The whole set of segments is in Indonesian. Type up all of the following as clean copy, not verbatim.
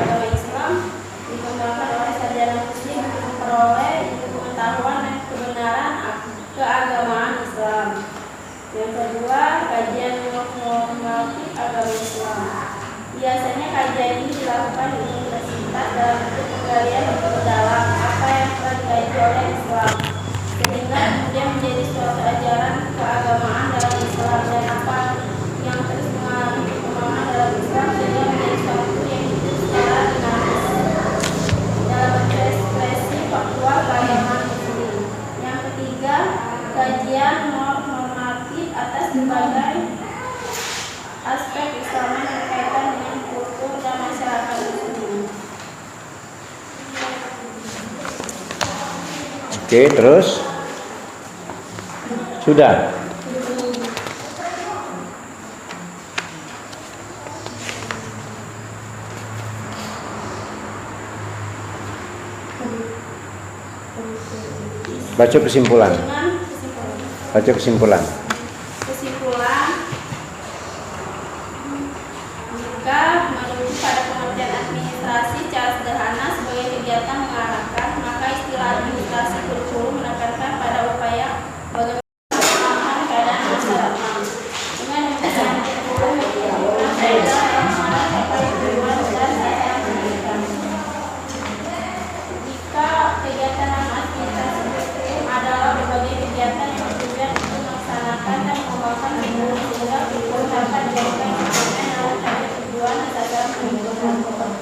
agama Islam dikembangkan oleh sarjana muslim untuk memperoleh ilmu pengetahuan dan kebenaran keagamaan Islam. Yang kedua, kajian normatif agama Islam. Biasanya kajian ini dilakukan di universitas dalam bentuk penggalian lebih mendalam apa yang telah dikaji oleh Islam, sehingga kemudian menjadi suatu ajaran keagamaan dalam Islam dan apa yang terus mengalami perkembangan dalam Islam sehingga menjadi suatu yang hidup secara dinamis dalam ekspresi faktual keagamaan Muslim. Yang ketiga, kajian normatif atas berbagai aspek Islam yang berkaitan dengan kultur dan masyarakat Muslim. Oke, terus sudah. Baca kesimpulan. Baca kesimpulan. Kesimpulan, jika menuju pada pengertian administrasi secara sederhana sebagai kegiatan mengarahkan, maka istilah administrasi kurikulum menekankan pada upaya bagaimana mengamankan keadaan masyarakat dengan menyelesaikan kurikulum yang digunakan dalam mencapai tujuan dan sasaran pendidikan. Jika kegiatan administrasi kurikulum adalah berbagai kegiatan yang bertujuan untuk melaksanakan dan mengembangkan kurikulum sehingga kurikulum dapat dijadikan instrumen dalam mencapai tujuan dan sasaran pendidikan.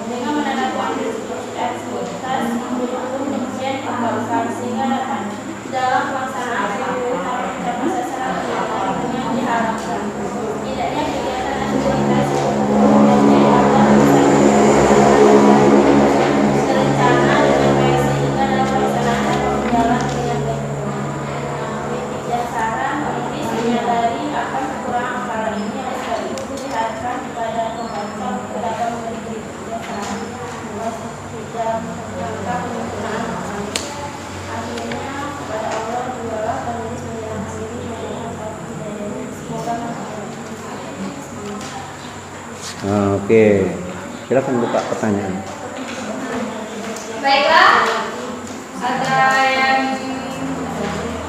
Dengan menanamkan prinsip-prinsip kurikulum kemudian dikembangkan sehingga dapat dalam pelaksanaan kurikulum dapat mencapai sasaran pendidikan yang diharapkan. Tidaknya kegiatan administrasi kurikulum yang diharapkan terencana dengan baik sehingga dalam pelaksanaan dapat berjalan dengan baik. Saran kritis menyadari akan kekurangan perkara ini yang sekaligus dilihatkan kepada pembaca untuk dapat memberi kritik saran luas tidak menangkap penyempurnaan makna. Akhirnya kepada Allah jualah penulis menyerahkan diri dengan satu hidayah. Semoga Oke, silakan buka pertanyaan. Baiklah, ada yang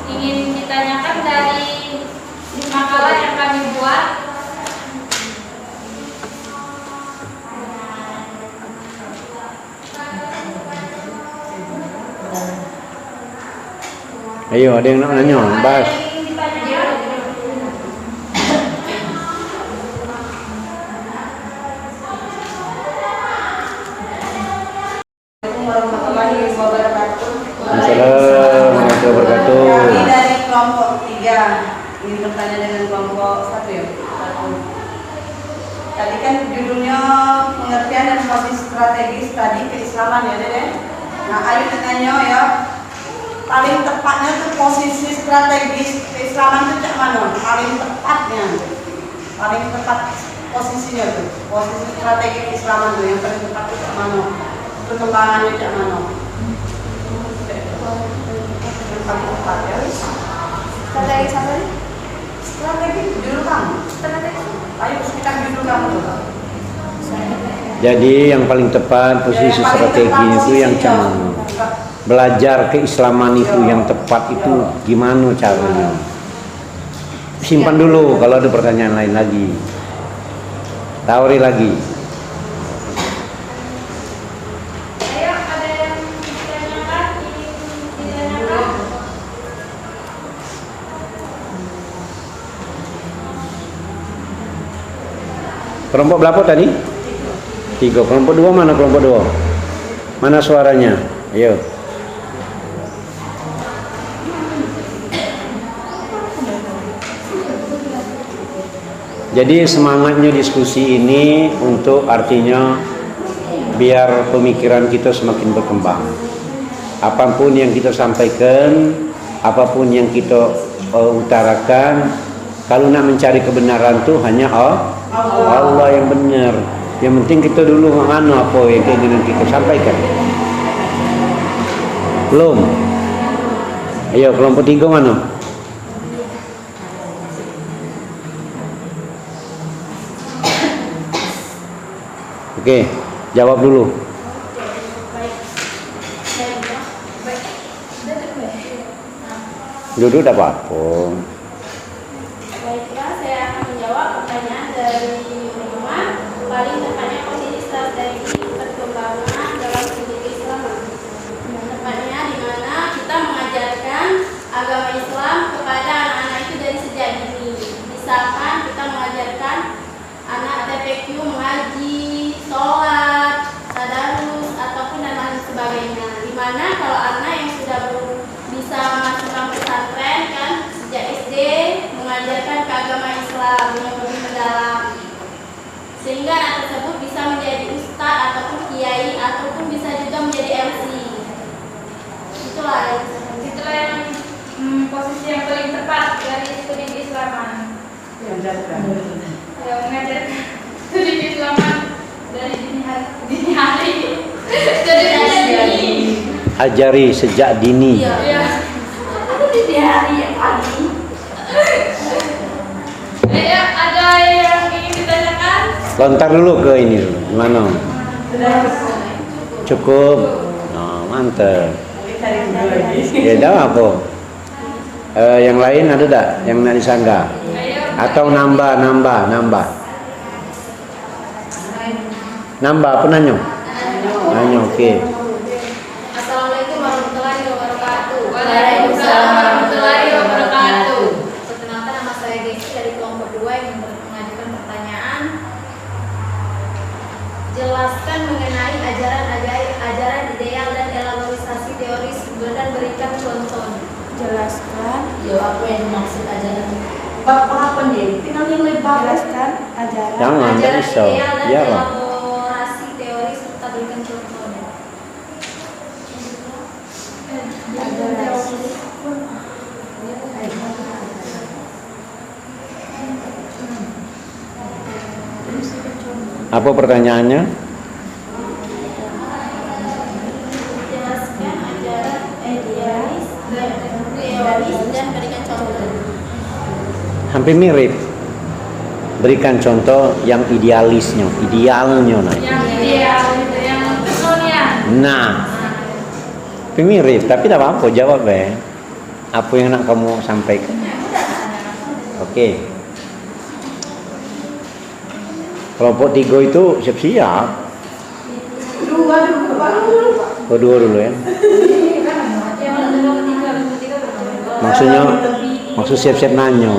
ingin ditanyakan dari makalah yang kami buat? Ayo, ada yang nak nanya, bahas. Assalamualaikum warahmatullahi wabarakatuh. Kami dari kelompok 3 ingin bertanya dengan kelompok 1 ya. Tadi kan judulnya pengertian dan posisi strategis tadi keislaman ya Dede. Nah ayo tanya ya, paling tepatnya tuh posisi strategis keislaman itu cak mana? Paling tepatnya, paling tepat posisinya tuh, posisi strategi keislaman tuh yang paling tepat itu cak mana? Perkembangannya cak mana? Strategi apa nih? Strategi judul kamu. Ayo kita judul kamu dulu. Jadi yang paling tepat posisi strategi itu yang cuman belajar keislaman itu yang tepat itu gimana caranya? Simpan dulu kalau ada pertanyaan lain lagi. Tawari lagi. Kelompok berapa tadi? 3. Kelompok 2 mana kelompok 2? Mana suaranya? Ayo. Jadi semangatnya diskusi ini untuk artinya biar pemikiran kita semakin berkembang. Apapun yang kita sampaikan, apapun yang kita utarakan, kalau nak mencari kebenaran tuh hanya Allah yang benar. Yang penting kita dulu mengano apa yang keinginan kita sampaikan. Belum? Ayo kelompok 3 mana? Oke. Jawab dulu. Baik. Duduk tidak apa-apa. Baiklah, saya akan menjawab pertanyaan dari rumah. Paling tepatnya posisi strategi perkembangan dalam studi Islam. Tepatnya di mana kita mengajarkan agama Islam kepada anak-anak itu dari sejak dini. Misalkan kita mengajarkan anak TPQ mengaji, sholat, tadarus, ataupun dan lain sebagainya. Di mana kalau anak yang sudah bisa masukkan pesantren kan sejak SD mengajarkan ke agama Islam yang lebih mendalam, sehingga anak tersebut bisa menjadi ustadz ataupun kiai ataupun bisa juga menjadi MC. Itulah yang posisi yang paling tepat dari studi keislaman. Yang mengajarkan studi keislaman dari dini hari. Ajari sejak dini. Iya. Aku dini hari yang pagi. Ada yang ingin ditanyakan? Lontar dulu ke ini dulu. Gimana? Cukup. Oh, mantap. Ya dah apa? Yang lain ada tak? Yang nak disanggah? Atau nambah? Nambah apa nanya? Nanya, oke. Assalamualaikum warahmatullahi wabarakatuh. Waalaikumsalam warahmatullahi wabarakatuh. Perkenalkan, nama saya Desi dari kelompok 2 yang mengajukan pertanyaan. Jelaskan mengenai ajaran ideal dan elaborasi teoris dan berikan contoh. Jelaskan. Apa yang dimaksud ajaran? Apa nih? Tinggal yang lebar. Jelaskan ajaran. Jangan, tak Ajaran risau. ideal dan Biar lah. elaborasi teoris serta berikan contohnya. Apa pertanyaannya? Jelaskan ajaran idealis dan teoris dan berikan contoh. Hampir mirip. Berikan contoh yang idealnya. Nah. Yang ideal itu yang besulnya. Nah, hampir mirip, tapi tidak apa-apa, jawab ya. Apa yang nak kamu sampaikan? Oke. Kelompok 3 itu siap-siap. Dua dulu ya. Maksud siap-siap nanya.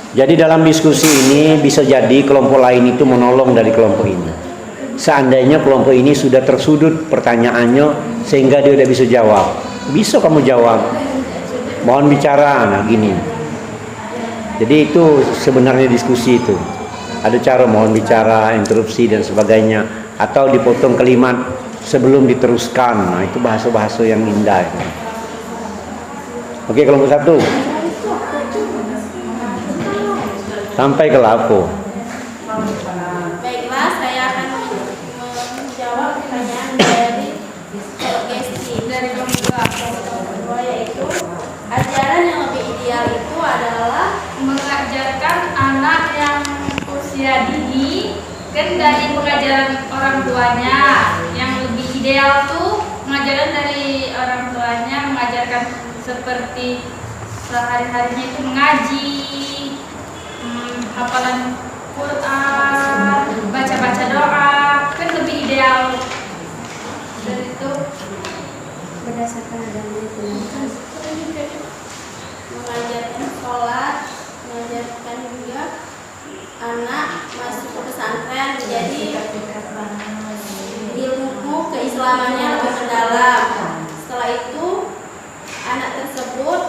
Jadi dalam diskusi ini bisa jadi kelompok lain itu menolong dari kelompok ini. Seandainya kelompok ini sudah tersudut pertanyaannya sehingga dia tidak bisa jawab, bisa kamu jawab. Mohon bicara, nah gini. Jadi itu sebenarnya diskusi itu. Ada cara mohon bicara, interupsi dan sebagainya, atau dipotong kalimat sebelum diteruskan. Nah itu bahasa-bahasa yang indah. Oke, kelompok 1. Sampai ke lapo. Baiklah, saya akan menjawab pertanyaan dari Gesti dari kelompok 2, yaitu ajaran yang lebih ideal itu adalah Mengajarkan anak yang usia dini kan dari pengajaran orang tuanya. Yang lebih ideal tuh pengajaran dari orang tuanya, mengajarkan seperti sehari-harinya itu mengaji, hafalan Quran, baca-baca doa, kan lebih ideal. Dan itu berdasarkan adanya mengajarkan sholat, mengajarkan juga anak masuk ke pesantren, jadi ilmu keislamannya lebih mendalam. Setelah itu anak tersebut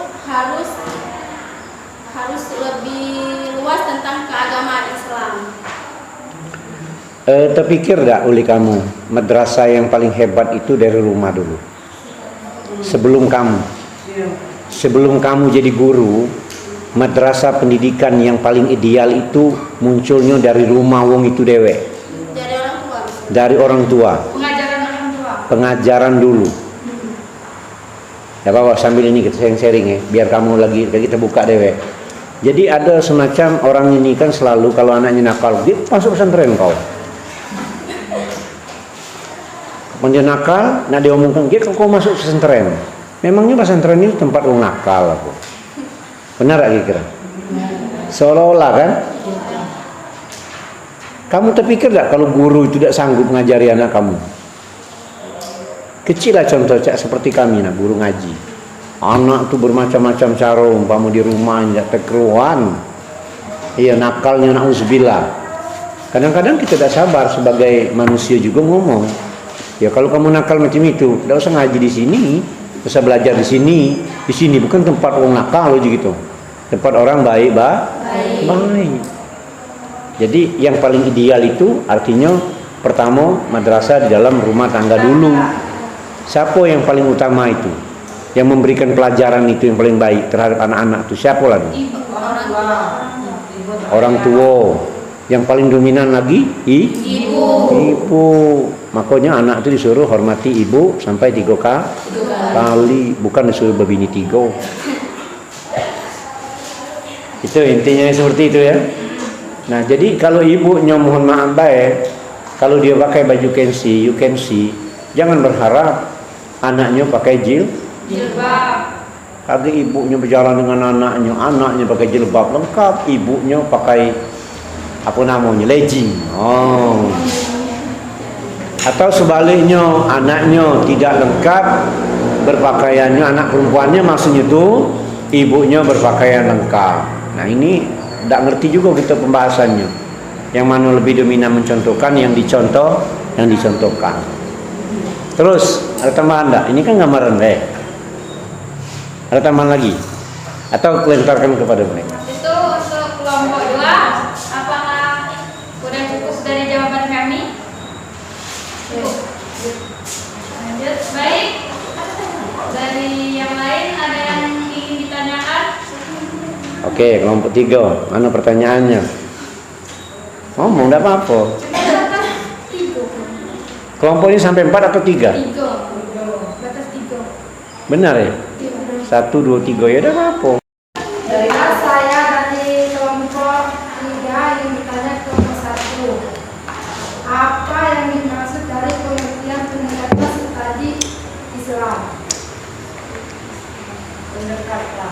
harus lebih luas tentang keagamaan Islam. Terpikir tak oleh kamu madrasah yang paling hebat itu dari rumah dulu? Sebelum kamu jadi guru, madrasah pendidikan yang paling ideal itu munculnya dari rumah wong itu dewek. Dari orang tua. Dari orang tua. pengajaran orang tua. Pengajaran dulu. Ya bawa sambil ini kita sharing ya, biar kamu lagi kita buka dewek. Jadi ada semacam orang ini kan selalu kalau anaknya nakal, dia masuk pesantren kau. Dia nakal, nak diomongkan dia kau masuk pesantren. Memangnya pesantren itu tempat orang nakal aku. Benar tak kira? Seolah-olah kan? Kamu terpikir tak kalau guru itu tidak sanggup mengajari anak kamu? Kecil lah contoh cak seperti kami nak guru ngaji. Anak tu bermacam-macam cara, umpama di rumah tidak terkeruan. Iya nakalnya na'udzubillah. Kadang-kadang kita tidak sabar sebagai manusia juga ngomong. Ya kalau kamu nakal macam itu, tidak usah ngaji di sini, usah belajar di sini. Di sini bukan tempat orang nakal gitu. Tempat orang baik. Jadi yang paling ideal itu artinya pertama madrasah di dalam rumah tangga dulu. Siapa yang paling utama itu? Yang memberikan pelajaran itu yang paling baik terhadap anak-anak itu siapa lagi? Orang tua. Yang paling dominan lagi ibu. Makanya anak itu disuruh hormati ibu sampai 3 kali, bukan disuruh berbini 3. Itu intinya seperti itu ya. Nah jadi kalau ibunya mohon maaf baik, kalau dia pakai baju you can see, jangan berharap anaknya pakai jilbab. Kalau ibunya berjalan dengan anaknya pakai jilbab lengkap, ibunya pakai apa namanya legging. Atau sebaliknya anaknya tidak lengkap berpakaiannya, anak perempuannya maksudnya itu ibunya berpakaian lengkap. Nah ini tidak ngerti juga kita pembahasannya. Yang mana lebih dominan mencontohkan, yang dicontohkan. Terus ada tambahan enggak? Ini kan gambaran deh. Ada tambahan lagi? Atau kelentarkan kepada mereka? Itu untuk kelompok 2. Apakah sudah cukup dari jawaban kami? Lanjut. Baik. Dari yang lain ada yang ingin ditanyakan? Oke, kelompok 3. Mana pertanyaannya? Ngomong enggak apa-apa. Kelompok ini sampai 4 atau 3? 3. Batas 3. Benar ya? 1, 2, 3 ya udah apa? Dari saya dari kelompok 3 yang bertanya ke kelompok 1. Apa yang dimaksud dari pengertian pendekatan tadi Islam? Pendekatan.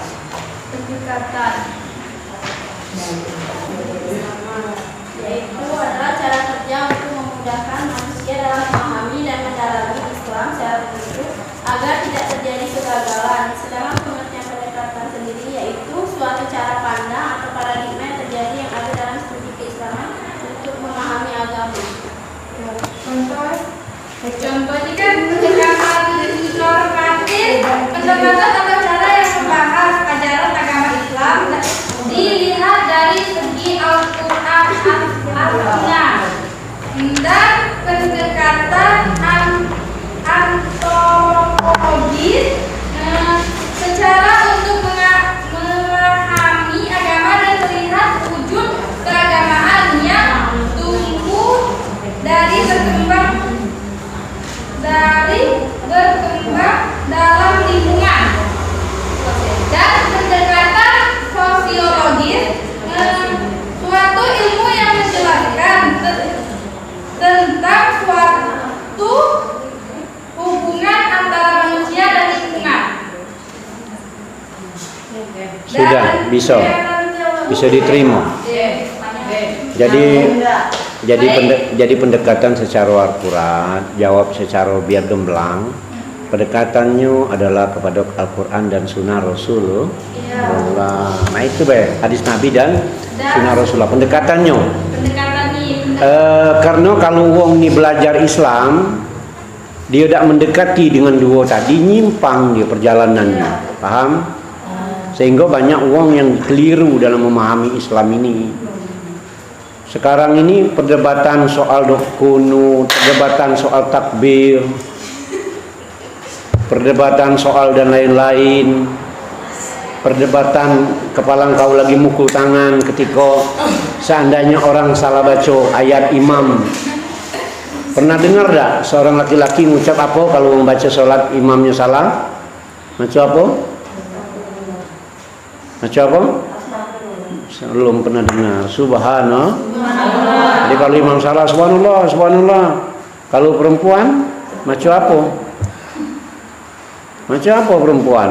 Yaitu adalah cara kerja untuk memudahkan manusia dalam memahami dan mendalami Islam secara utuh agar tidak terjadi kegagalan. Sedangkan pengertian pendekatan sendiri yaitu suatu cara pandang atau paradigma yang terjadi yang ada dalam studi keislaman untuk memahami agama. Contoh ini kan pendekatan normatif, pendekatan atau cara yang membahas ajaran agama Islam dilihat dari segi Al-Quran dan pendekatan antropologis secara untuk memahami agama dan melihat wujud keagamaan yang tumbuh dari berkembang dalam lingkungan, dan pendekatan sosiologis suatu ilmu yang menjelaskan tentang suatu hubungan antara manusia dan lingkungan. Sudah bisa diterima. Jadi pendekatan secara akurat, jawab secara biar gemblang. Pendekatannya adalah kepada Al-Quran dan Sunnah Rasulullah. Nah itu hadis Nabi dan Sunnah Rasulullah. Pendekatannya. Karena kalau wong ini belajar Islam, dia tidak mendekati dengan dua tadi, nyimpang dia perjalanannya, paham? Sehingga banyak wong yang keliru dalam memahami Islam ini. Sekarang ini perdebatan soal kunut, perdebatan soal takbir, perdebatan soal dan lain-lain, perdebatan kepala kau lagi mukul tangan ketika seandainya orang salah baca ayat imam. Pernah dengar tak seorang laki-laki mengucap apa kalau membaca sholat imamnya salah? Macam apa? Macam apa? Belum pernah dengar. Subhanallah. Jadi kalau imam salah subhanallah, subhanallah. Kalau perempuan Maco apa? Maco apa perempuan?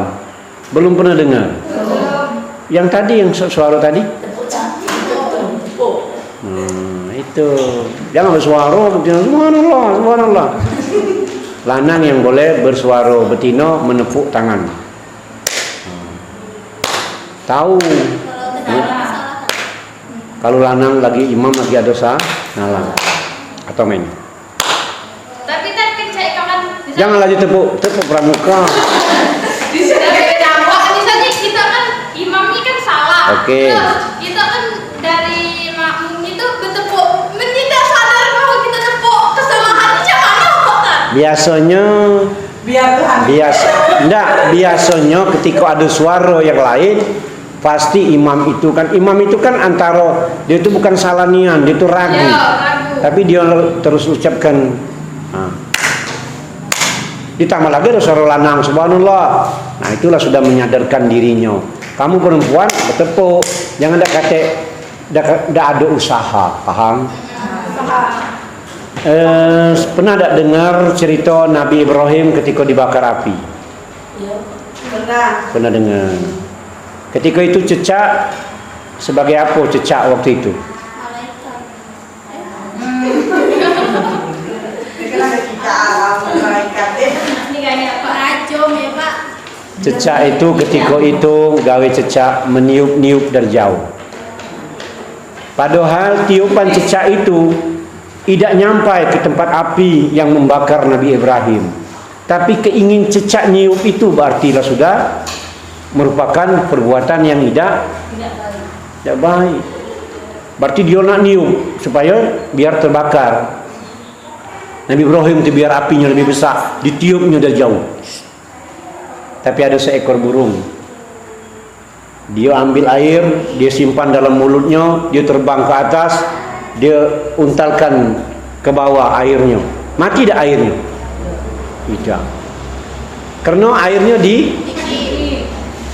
Belum pernah dengar. Yang tadi, yang suara tadi? Itu. Jangan bersuara, betina subhanallah, subhanallah. Lanang yang boleh bersuara, betino menepuk tangan. Tahu. Kalau lanang lagi imam lagi ada salah atau main. Tapi kan cek kawan. Jangan lagi tepuk pramuka. Misalnya kita kan imamnya kan salah. Oke. Terus kita kan dari makmum itu bertepuk, tidak sadar bahwa kita tepuk kesalahannya mana kan? Biasanya Biar Tuhan. biasanya ketika ada suara yang lain pasti imam itu kan antara dia itu bukan salah nian, dia itu ragu. Ya, ragu. Tapi dia terus ucapkan ditambah lagi ada suara lanang subhanallah. Nah, itulah sudah menyadarkan dirinya. Kamu perempuan bertepuk, jangan dak ada usaha, paham? Pernah tak dengar cerita Nabi Ibrahim ketika dibakar api? Pernah dengar. Ketika itu cecak sebagai apa cecak waktu itu? Cecak itu ketika itu gawe cecak meniup-niup dari jauh. Padahal tiupan cecak itu tidak nyampai ke tempat api yang membakar Nabi Ibrahim. Tapi keingin cecak niup itu berarti sudah merupakan perbuatan yang tidak baik. Berarti dia nak niup supaya biar terbakar. Nabi Ibrahim itu biar apinya lebih besar, ditiupnya dari jauh. Tapi ada seekor burung. Dia ambil air, dia simpan dalam mulutnya, dia terbang ke atas, dia untalkan ke bawah airnya. Mati dah airnya? Tidak. Karena airnya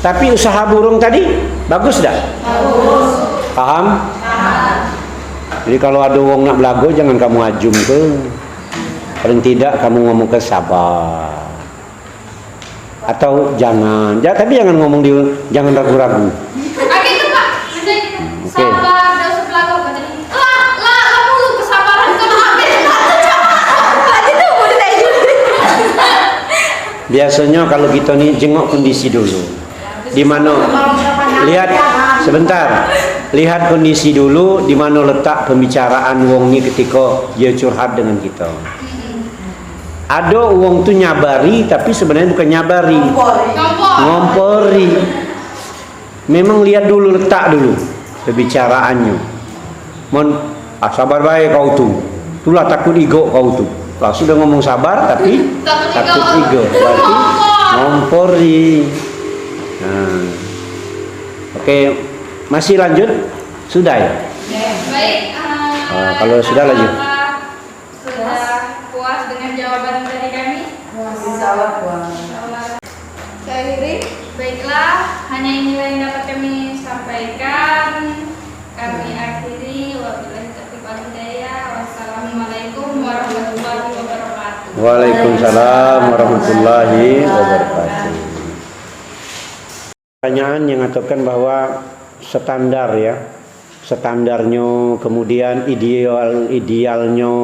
tapi usaha burung tadi bagus dah? Bagus. Paham? Jadi kalau ada orang nak belago jangan kamu ajum ke. Paling tidak kamu ngomong ke sabar. Atau tapi jangan ngomong dia, jangan ragu-ragu. Itu Pak, misalnya sabar dan sebelaga jadi mulu kesabaran kalau habis itu boleh aja. Biasanya kalau kita nih jengok kondisi dulu. Di mana lihat sebentar. Lihat kondisi dulu di mana letak pembicaraan wong ni ketika dia curhat dengan kita. Ada wong tu nyabari tapi sebenarnya bukan nyabari, ngompori. Memang lihat dulu, letak dulu pembicaraannya. Sabar baik kau tu. Itulah takut ego kau tu. Lah sudah ngomong sabar tapi takut ego. Berarti ngompori. Nah. Oke, masih lanjut? Sudah ya? Baik. Kalau sudah lanjut. Sudah puas dengan jawaban dari kami? Insyaallah puas. Saya akhiri. Baiklah, hanya inilah yang dapat kami sampaikan. Kami akhiri. Wabillahi taufiq wal hidayah. Wassalamualaikum warahmatullahi wabarakatuh. Waalaikumsalam warahmatullahi wabarakatuh. Pertanyaan yang mengatakan bahwa standarnya, kemudian idealnya,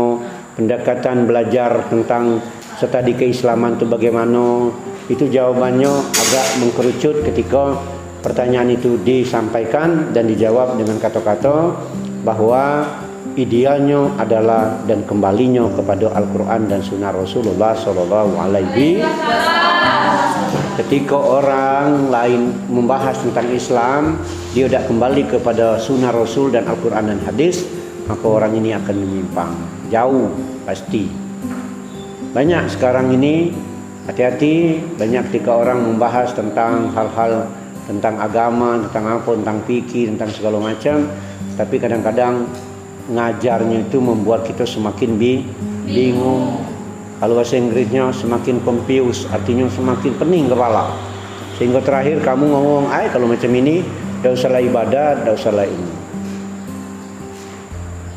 pendekatan belajar tentang studi keislaman itu bagaimana, itu jawabannya agak mengkerucut ketika pertanyaan itu disampaikan dan dijawab dengan kata-kata bahwa idealnya adalah dan kembalinya kepada Al-Quran dan Sunnah Rasulullah SAW. Ketika orang lain membahas tentang Islam, dia tidak kembali kepada Sunnah Rasul dan Al-Quran dan Hadis, maka orang ini akan menyimpang jauh pasti. Banyak sekarang ini, hati-hati, banyak ketika orang membahas tentang hal-hal tentang agama, tentang apa, tentang fikih, tentang segala macam, tapi kadang-kadang ngajarnya itu membuat kita semakin bingung. Kalau bahasa Inggrisnya semakin confused, artinya semakin pening kepala. Sehingga terakhir kamu ngomong, kalau macam ini, tidak usahlah ibadah, tidak usahlah ini.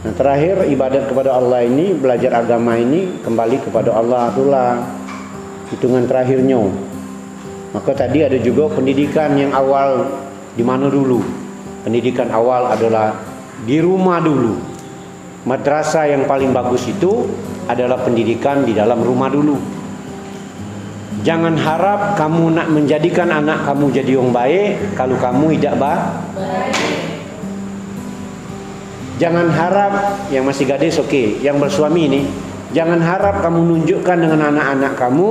Nah terakhir ibadat kepada Allah ini, belajar agama ini kembali kepada Allah itulah hitungan terakhirnya. Maka tadi ada juga pendidikan yang awal di mana dulu? Pendidikan awal adalah di rumah dulu. Madrasah yang paling bagus itu adalah pendidikan di dalam rumah dulu. Jangan harap kamu nak menjadikan anak kamu jadi orang baik kalau kamu tidak baik. Jangan harap yang masih gadis oke, yang bersuami ini jangan harap kamu nunjukkan dengan anak-anak kamu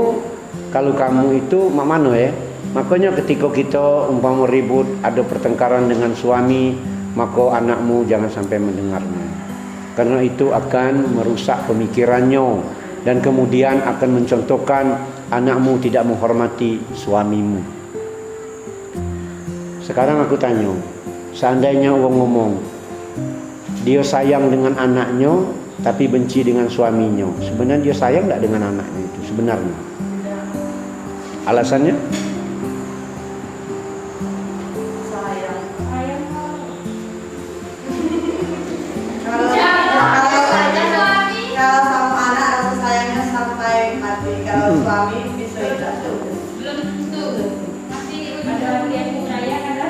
kalau kamu itu mak mano ya. Makanya ketika kita umpama ribut, ada pertengkaran dengan suami, maka anakmu jangan sampai mendengarnya. Karena itu akan merusak pemikirannya dan kemudian akan mencontohkan anakmu tidak menghormati suamimu. Sekarang aku tanya, seandainya orang ngomong dia sayang dengan anaknya tapi benci dengan suaminya, sebenarnya dia sayang tidak dengan anaknya itu sebenarnya? Alasannya? Kalau sama anak rasa sayangnya sampai mati. Kalau suami bisa tidak tuh. Belum tentu. Masih Ada yang sayang ada.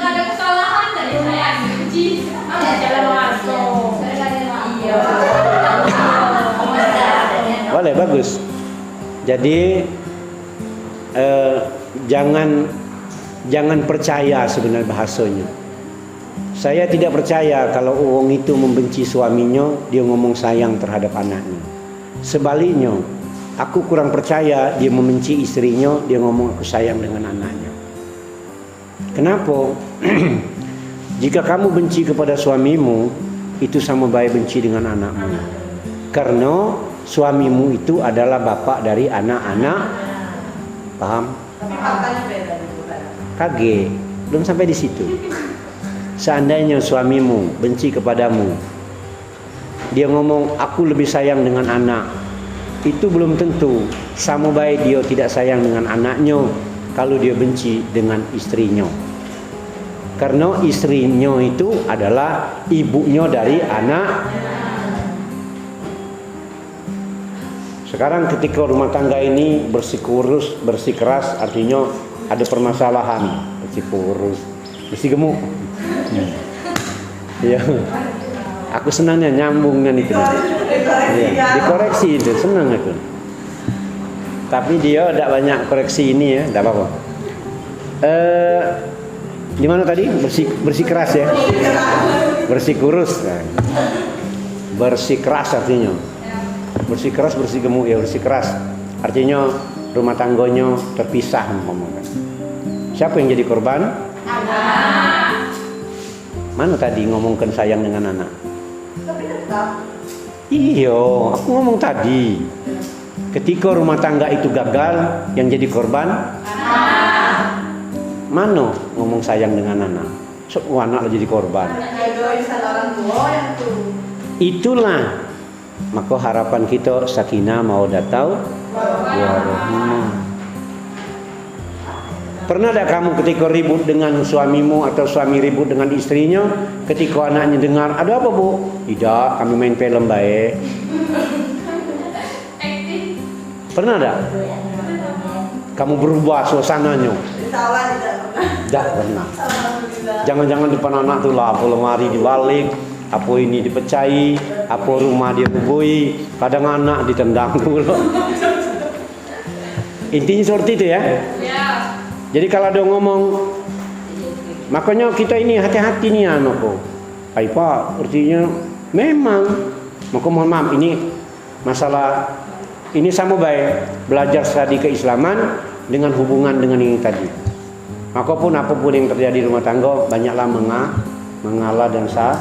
ada kesalahan dari saya benci. Jalan masuk. Iya. Boleh, bagus. Jadi jangan percaya sebenarnya bahasanya. Saya tidak percaya kalau orang itu membenci suaminya, dia ngomong sayang terhadap anaknya. Sebaliknya, aku kurang percaya dia membenci istrinya, dia ngomong aku sayang dengan anaknya. Kenapa? Jika kamu benci kepada suamimu, itu sama baik benci dengan anakmu. Karena suamimu itu adalah bapak dari anak-anak. Paham? Tapi makanya beda. Kage, belum sampai di situ. Seandainya suamimu benci kepadamu, dia ngomong aku lebih sayang dengan anak, itu belum tentu sama baik dia tidak sayang dengan anaknya kalau dia benci dengan istrinya. Karena istrinya itu adalah ibunya dari anak. Sekarang ketika rumah tangga ini bersikuras, bersikeras, artinya ada permasalahan, bersikuras, bersigemuk. Ya, aku senangnya nyambungnya itu. Ya, dikoreksi itu senang aku. Tapi dia tidak banyak koreksi ini ya, tidak apa-apa. Di mana tadi bersikeras ya, bersikurus, bersikeras artinya. Bersikeras, bersigemuk ya, bersikeras artinya rumah tangganya terpisah ngomongkan. Siapa yang jadi korban? Anak. Mana tadi ngomongkan sayang dengan anak? Tapi tetap. Iya, aku ngomong tadi. Ketika rumah tangga itu gagal, yang jadi korban Anak. mana ngomong sayang dengan anak? So, anak jadi korban. Egoisan orang tua yang tuh. Itulah maka harapan kita sakinah mawaddah warahmah. Pernah tak kamu ketika ribut dengan suamimu atau suami ribut dengan istrinya, ketika anaknya dengar, ada apa bu? Tidak, kami main film baik. Pernah tak? Kamu berubah suasananya? Insya tidak pernah. Tidak pernah. Alhamdulillah. Jangan-jangan depan anak tuh lah, apa lemari dibalik, apa ini dipecahi, apa rumah dia bubui, kadang anak ditendang pula. Intinya seperti itu ya. Ya. Jadi kalau ada ngomong, makanya kita ini hati-hati nih anakku. Pak, artinya memang, maka mohon maaf ini masalah ini sama baik belajar studi keislaman dengan hubungan dengan ini tadi. Apapun yang terjadi di rumah tangga, banyaklah mengalah dan sabar.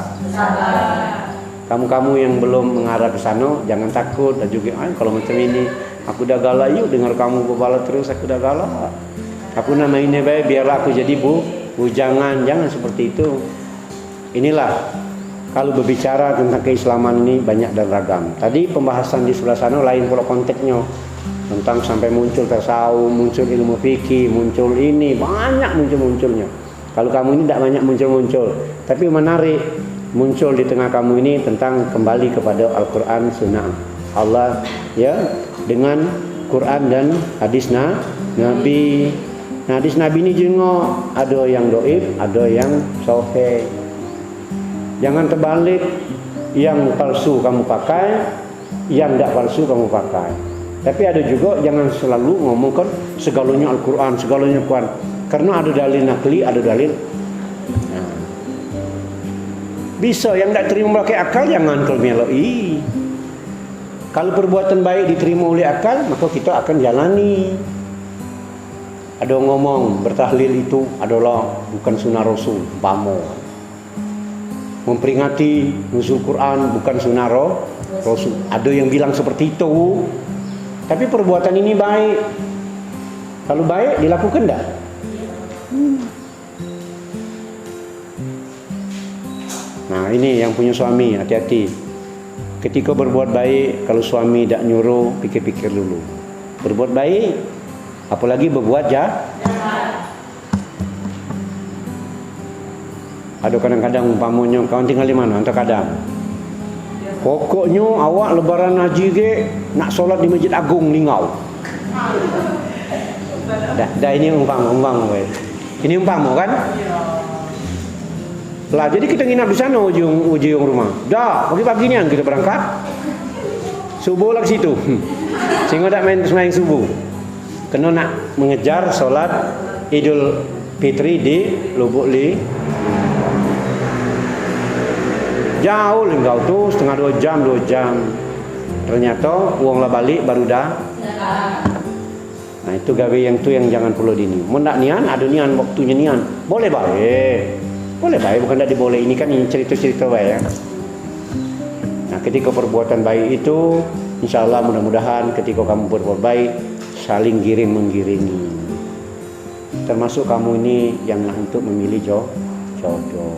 Kamu yang belum mengarah ke sana, jangan takut dan juga kalau macam ini, aku dah galak yuk dengar kamu berbalas terus, aku dah galak. Aku nama ini baik biarlah aku jadi bujangan, jangan seperti itu. Inilah kalau berbicara tentang keislaman ini banyak dan ragam. Tadi pembahasan di sebelah sana lain pula konteksnya, tentang sampai muncul tasawuf, muncul ilmu fikih, muncul ini banyak munculnya. Kalau kamu ini tidak banyak muncul, tapi menarik muncul di tengah kamu ini tentang kembali kepada Al-Quran Sunnah Allah, ya, dengan Quran dan hadis Nabi. Nah, hadis Nabi ini juga ada yang doib, ada yang sahih. Jangan terbalik, yang palsu kamu pakai, yang tidak palsu kamu pakai. Tapi ada juga jangan selalu ngomongkan segalanya Al-Quran, segalanya Quran, karena ada dalil nakli, ada dalil. Nah, bisa yang tidak terima pakai akal, jangan kelmeloi. Kalau perbuatan baik diterima oleh akal, maka kita akan jalani. Ada ngomong bertahlil itu adalah bukan sunnah Rasul, bamo. Memperingati nuzul Quran bukan sunnah Rasul. Ada yang bilang seperti itu. Tapi perbuatan ini baik. Kalau baik dilakukan enggak? Nah, ini yang punya suami, hati-hati. Ketika berbuat baik, kalau suami tidak nyuruh, pikir-pikir dulu. Berbuat baik, apalagi berbuat jahat. Ada kadang-kadang umpamanya kawan tinggal di mana, antar kadang. Pokoknya awak lebaran haji ke nak solat di Masjid Agung Lingau. Dah ini umpang we. Ini umpama kan? Lah jadi kita nginap di sana ujung rumah. Dah, pagi-pagi ni kita berangkat. Subuh lah ke situ. Sehingga tak main sembahyang subuh. Kena nak mengejar solat Idul Fitri di Lubuk Li. Jauh Linggau tu setengah 2 jam. Ternyata uang lah balik baru dah. Nah itu gawe yang tu yang jangan perlu dini. Mau nak nian, ada nian waktunya nian. Boleh baik. Boleh baik, bukan tak diboleh. Ini kan ini cerita-cerita baik ya. Nah ketika perbuatan baik itu, insya Allah mudah-mudahan ketika kamu berbuat baik, saling giring-menggiringi. Termasuk kamu ini yang untuk memilih jodoh.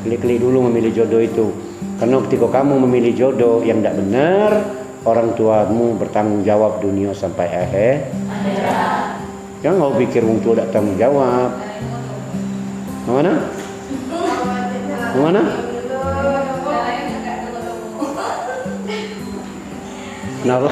Klik-klik dulu memilih jodoh itu. Karena ketika kamu memilih jodoh yang tidak benar, orang tuamu bertanggung jawab dunia sampai akhir. Jangan kau pikir orang tua tak tanggung jawab. Mana? Kenapa?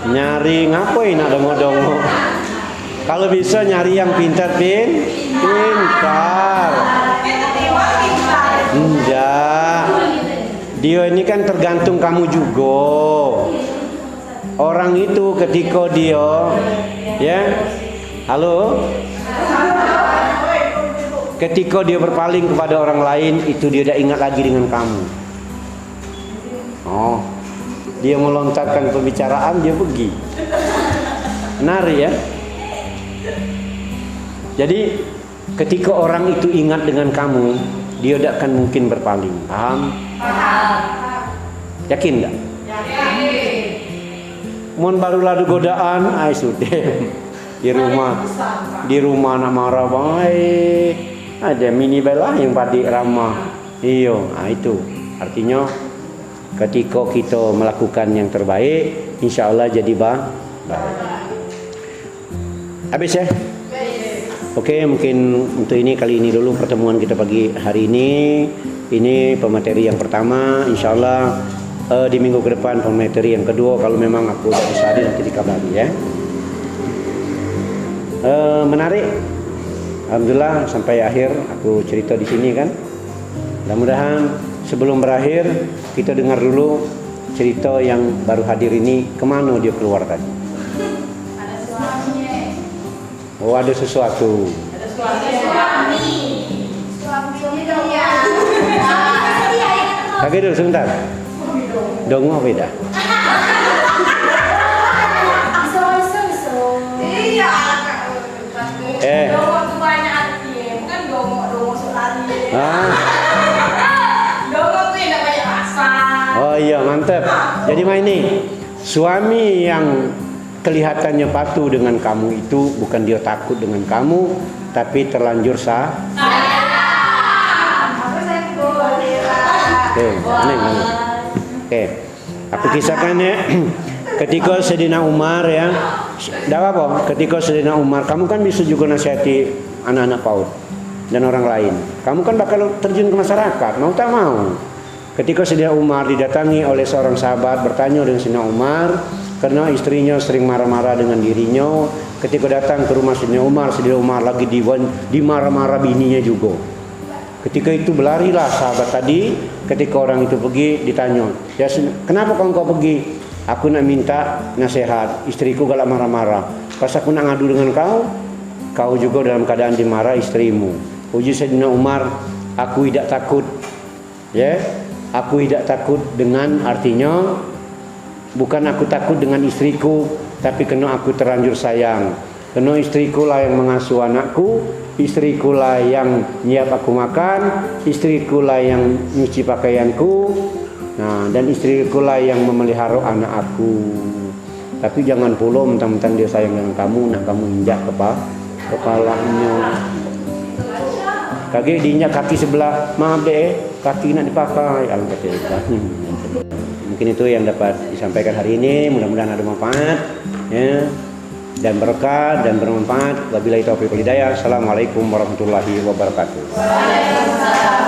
Nyari ngapain nak dongo-dongo? Kalau bisa nyari yang pintar. Enggak. Dia ini kan tergantung kamu juga. Orang itu ketika dia, ya, halo, ketika dia berpaling kepada orang lain, itu dia tidak ingat lagi dengan kamu. Oh, dia melontarkan pembicaraan, dia pergi. Menarik ya. Jadi ketika orang itu ingat dengan kamu, dia tidak akan mungkin berpaling. Paham? Yakin tak? Yakin. Mun baru lalu godaan, sudah di rumah nak marah baik. Ada mini belah yang padik ramah. Iyo, itu artinya ketika kita melakukan yang terbaik, insya Allah jadi baik. Habis ya? Oke, mungkin untuk ini kali ini dulu pertemuan kita pagi hari ini. Ini pemateri yang pertama. Insya Allah di minggu ke depan pemateri yang kedua. Kalau memang aku tak bisa hadir nanti dikabari ya. Menarik. Alhamdulillah sampai akhir aku cerita di sini kan. Mudah-mudahan sebelum berakhir kita dengar dulu cerita yang baru hadir ini, kemana dia keluar tadi. Oh, ada sesuatu. Kaki dulu sebentar. Dongo beda. Dongo tuh banyak artinya, bukan dongo selari. Dongo tuh yang banyak rasa. Oh iya, mantap. Jadi ini suami yang kelihatannya patuh dengan kamu itu bukan dia takut dengan kamu, tapi terlanjur sayang. Oke, aku kisahkan ya. Ketika Sayyidina Umar ya, tidak apa. Ketika Sayyidina Umar, kamu kan bisa juga nasihati anak-anak PAUD dan orang lain. Kamu kan bakal terjun ke masyarakat, mau tak mau. Ketika Sayyidina Umar didatangi oleh seorang sahabat bertanya dengan Sayyidina Umar karena istrinya sering marah-marah dengan dirinya. Ketika datang ke rumah Sayyidina Umar lagi dimarah-marah bininya juga. Ketika itu berlarilah sahabat tadi. Ketika orang itu pergi ditanya, ya kenapa kau pergi? Aku nak minta nasihat, istriku galak marah-marah. Pas aku nak ngadu dengan kau juga dalam keadaan dimarah istrimu. Uji Sayyidina Umar, aku tidak takut. Ya, aku tidak takut dengan artinya bukan aku takut dengan istriku, tapi kena aku terlanjur sayang. Kena istriku lah yang mengasuh anakku, istriku lah yang nyiap aku makan, istriku lah yang nyuci pakaianku. Nah, dan istriku lah yang memelihara anak aku. Tapi jangan pula mentang-mentang dia sayang dengan kamu, nak kamu injak kepalanya. Kaki diinjak kaki sebelah, maaf deh, kaki nak dipakai. Alhamdulillah. Mungkin itu yang dapat disampaikan hari ini. Mudah-mudahan ada manfaat, ya, dan berkah dan bermanfaat. Wabillahi taufiq wal hidayah. Assalamualaikum warahmatullahi wabarakatuh. Waalaikumsalam.